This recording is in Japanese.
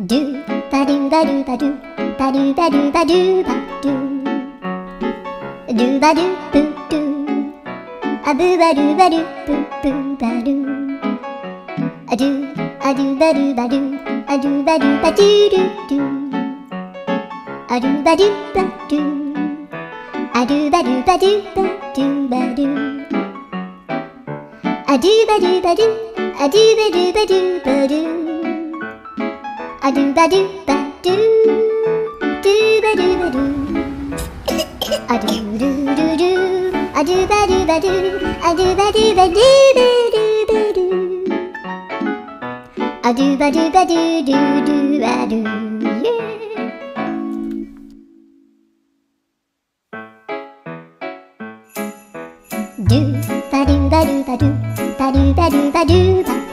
ドゥバドゥバドゥバドゥバドゥバドゥバドゥバドゥドゥバドゥブドゥアブバドゥバドゥブブバドゥアドゥアドゥバドゥバドゥアドゥバドゥバドゥドゥドゥアドゥバドゥバドゥアドゥバドゥバドゥバドゥバドゥアドゥバドゥバドゥアドゥバドゥバドゥバドゥアドゥバドゥバドゥドゥバドゥバドゥアドゥルルルアドゥバドゥバドゥアドゥバドゥバドゥバドゥバドゥアドゥバドゥバドゥドゥドゥアドゥドゥバドゥバドゥバドゥバドゥバドゥバドゥバ